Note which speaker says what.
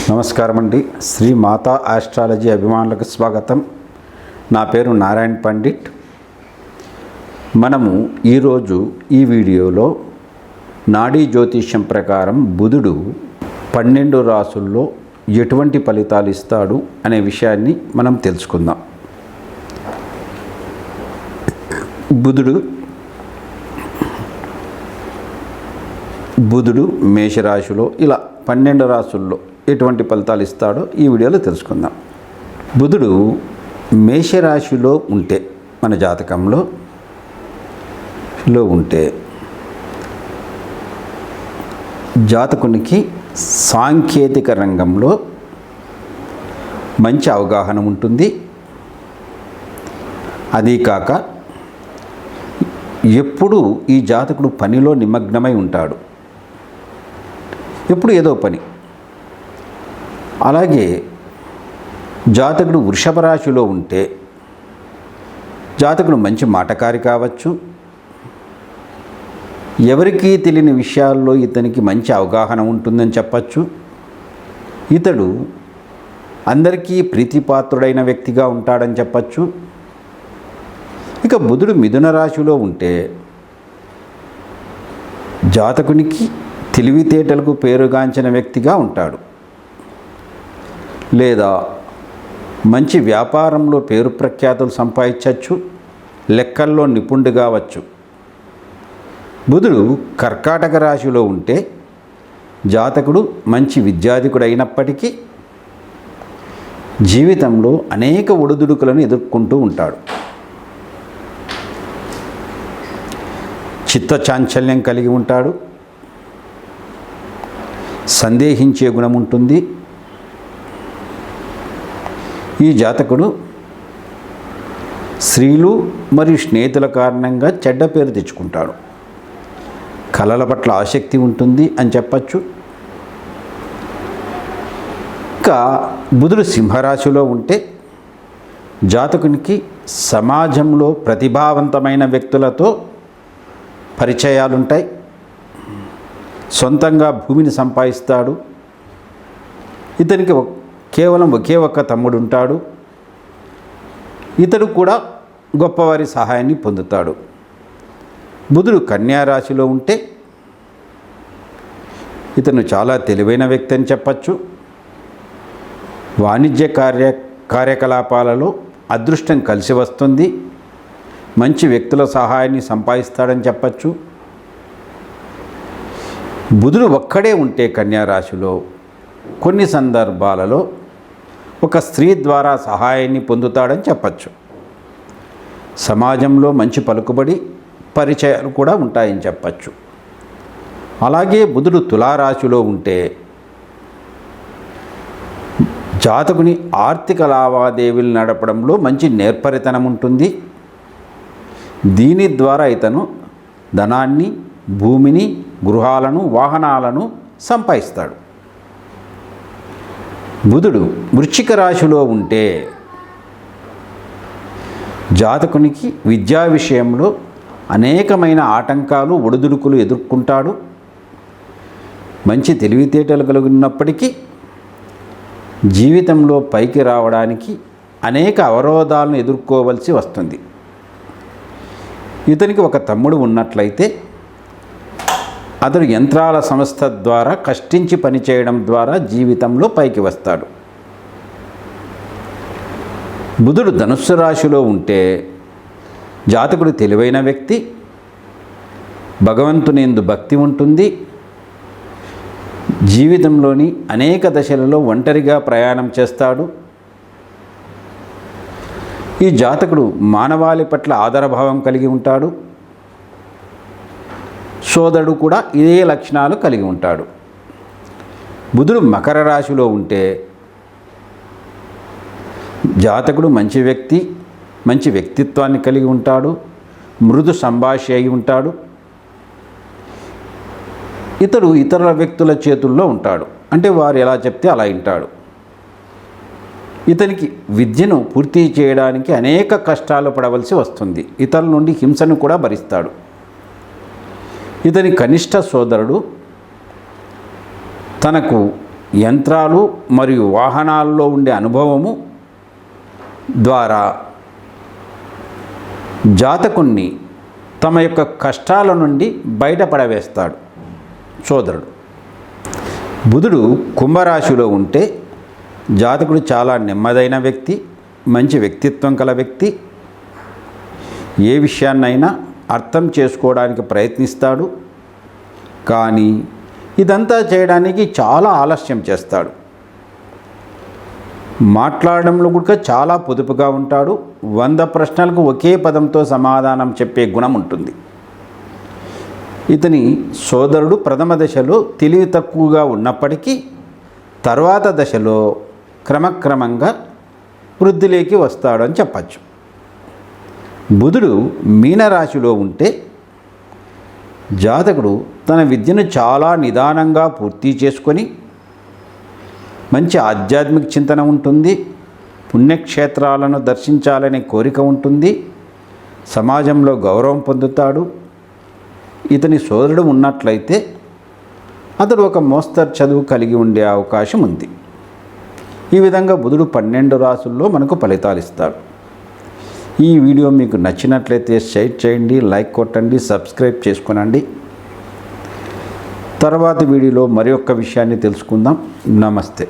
Speaker 1: నమస్కారం అండి. శ్రీ మాతా ఆస్ట్రాలజీ అభిమానులకు స్వాగతం. నా పేరు నారాయణ పండిట్. మనము ఈరోజు ఈ వీడియోలో నాడీ జ్యోతిష్యం ప్రకారం బుధుడు 12 రాసుల్లో ఎటువంటి ఫలితాలు ఇస్తాడు అనే విషయాన్ని మనం తెలుసుకుందాం. బుధుడు మేషరాశిలో ఇలా 12 రాశుల్లో ఎటువంటి ఫలితాలు ఇస్తాడో ఈ వీడియోలో తెలుసుకుందాం. బుధుడు మేషరాశిలో ఉంటే మన జాతకంలో ఉంటే జాతకునికి సాంకేతిక రంగంలో మంచి అవగాహన ఉంటుంది. అదీ కాక ఎప్పుడూ ఈ జాతకుడు పనిలో నిమగ్నమై ఉంటాడు. ఎప్పుడు ఏదో పని. అలాగే జాతకుడు వృషభ రాశిలో ఉంటే జాతకుడు మంచి మాటకారి కావచ్చు. ఎవరికీ తెలియని విషయాల్లో ఇతనికి మంచి అవగాహన ఉంటుందని చెప్పచ్చు. ఇతడు అందరికీ ప్రీతిపాత్రుడైన వ్యక్తిగా ఉంటాడని చెప్పచ్చు. ఇక బుధుడు మిథున రాశిలో ఉంటే జాతకునికి తెలివితేటలకు పేరుగాంచిన వ్యక్తిగా ఉంటాడు. లేదా మంచి వ్యాపారంలో పేరు ప్రఖ్యాతులు సంపాదించవచ్చు. లెక్కల్లో నిపుణుడు కావచ్చు. బుధుడు కర్కాటక రాశిలో ఉంటే జాతకుడు మంచి విద్యాధికుడు అయినప్పటికీ జీవితంలో అనేక ఒడిదుడుకులను ఎదుర్కొంటూ ఉంటాడు. చిత్తచాంచల్యం కలిగి ఉంటాడు. సందేహించే గుణం ఉంటుంది. ఈ జాతకుడు స్త్రీలు మరియు స్నేహితుల కారణంగా చెడ్డ పేరు తెచ్చుకుంటాడు. కళల పట్ల ఆసక్తి ఉంటుంది అని చెప్పచ్చు. ఇంకా బుధుడు సింహరాశిలో ఉంటే జాతకునికి సమాజంలో ప్రతిభావంతమైన వ్యక్తులతో పరిచయాలుంటాయి. సొంతంగా భూమిని సంపాదిస్తాడు. ఇతనికి కేవలం ఒకే ఒక్క తమ్ముడు ఉంటాడు. ఇతడు కూడా గొప్పవారి సహాయాన్ని పొందుతాడు. బుధుడు కన్యా రాశిలో ఉంటే ఇతను చాలా తెలివైన వ్యక్తి అని చెప్పచ్చు. వాణిజ్య కార్యకలాపాలలో అదృష్టం కలిసి వస్తుంది. మంచి వ్యక్తుల సహాయాన్ని సంపాదిస్తాడని చెప్పచ్చు. బుధుడు ఒక్కడే ఉంటే కన్యా రాశిలో కొన్ని సందర్భాలలో ఒక స్త్రీ ద్వారా సహాయాన్ని పొందుతాడని చెప్పచ్చు. సమాజంలో మంచి పలుకుబడి పరిచయాలు కూడా ఉంటాయని చెప్పచ్చు. అలాగే బుధుడు తులారాశిలో ఉంటే జాతకుని ఆర్థిక లావాదేవీలు నడపడంలో మంచి నేర్పరితనం ఉంటుంది. దీని ద్వారా ఇతను ధనాన్ని, భూమిని, గృహాలను, వాహనాలను సంపాదిస్తాడు. బుధుడు వృశ్చిక రాశిలో ఉంటే జాతకునికి విద్యా విషయంలో అనేకమైన ఆటంకాలు, ఒడిదుడుకులు ఎదుర్కొంటాడు. మంచి తెలివితేటలు కలిగినప్పటికీ జీవితంలో పైకి రావడానికి అనేక అవరోధాలను ఎదుర్కోవలసి వస్తుంది. ఇతనికి ఒక తమ్ముడు ఉన్నట్లయితే అతడు యంత్రాల సంస్థ ద్వారా కష్టించి పనిచేయడం ద్వారా జీవితంలో పైకి వస్తాడు. బుధుడు ధనుస్సు రాశిలో ఉంటే జాతకుడు తెలివైన వ్యక్తి. భగవంతుని యందు భక్తి ఉంటుంది. జీవితంలోని అనేక దశలలో ఒంటరిగా ప్రయాణం చేస్తాడు. ఈ జాతకుడు మానవాళి పట్ల ఆదరభావం కలిగి ఉంటాడు. సోదరుడు కూడా ఇదే లక్షణాలు కలిగి ఉంటాడు. బుధుడు మకర రాశిలో ఉంటే జాతకుడు మంచి వ్యక్తి, మంచి వ్యక్తిత్వాన్ని కలిగి ఉంటాడు. మృదు సంభాషి అయి ఉంటాడు. ఇతడు ఇతరుల వ్యక్తుల చేతుల్లో ఉంటాడు. అంటే వారు ఎలా చెప్తే అలా వింటాడు. ఇతనికి విద్యను పూర్తి చేయడానికి అనేక కష్టాలు పడవలసి వస్తుంది. ఇతరుల నుండి హింసను కూడా భరిస్తాడు. ఇతని కనిష్ట సోదరుడు తనకు యంత్రాలు మరియు వాహనాల్లో ఉండే అనుభవము ద్వారా జాతకుణ్ణి తమ యొక్క కష్టాల నుండి బయటపడవేస్తాడు సోదరుడు. బుధుడు కుంభరాశిలో ఉంటే జాతకుడు చాలా నెమ్మదైన వ్యక్తి, మంచి వ్యక్తిత్వం కల వ్యక్తి. ఏ విషయాన్నైనా అర్థం చేసుకోవడానికి ప్రయత్నిస్తాడు, కానీ ఇదంతా చేయడానికి చాలా ఆలస్యం చేస్తాడు. మాట్లాడడంలో కూడా చాలా పొదుపుగా ఉంటాడు. 100 ప్రశ్నలకు ఒకే పదంతో సమాధానం చెప్పే గుణం ఉంటుంది. ఇతని సోదరుడు ప్రథమ దశలో తెలివి తక్కువగా ఉన్నప్పటికీ తర్వాత దశలో క్రమక్రమంగా వృద్ధిలోకి వస్తాడు అని చెప్పచ్చు. బుధుడు మీనరాశిలో ఉంటే జాతకుడు తన విద్యను చాలా నిదానంగా పూర్తి చేసుకొని మంచి ఆధ్యాత్మిక చింతన ఉంటుంది, పుణ్యక్షేత్రాలను దర్శించాలనే కోరిక ఉంటుంది, సమాజంలో గౌరవం పొందుతాడు. ఇతని సోదరుడు ఉన్నట్లయితే అతడు ఒక మోస్తరు చదువు కలిగి ఉండే అవకాశం ఉంది. ఈ విధంగా బుధుడు 12 రాశుల్లో మనకు ఫలితాలు ఇస్తాడు. ఈ వీడియో మీకు నచ్చినట్లయితే షేర్ చేయండి, లైక్ కొట్టండి, సబ్స్క్రైబ్ చేసుకోనండి. తర్వాత వీడియోలో మరి ఒక్క విషయాన్ని తెలుసుకుందాం. నమస్తే.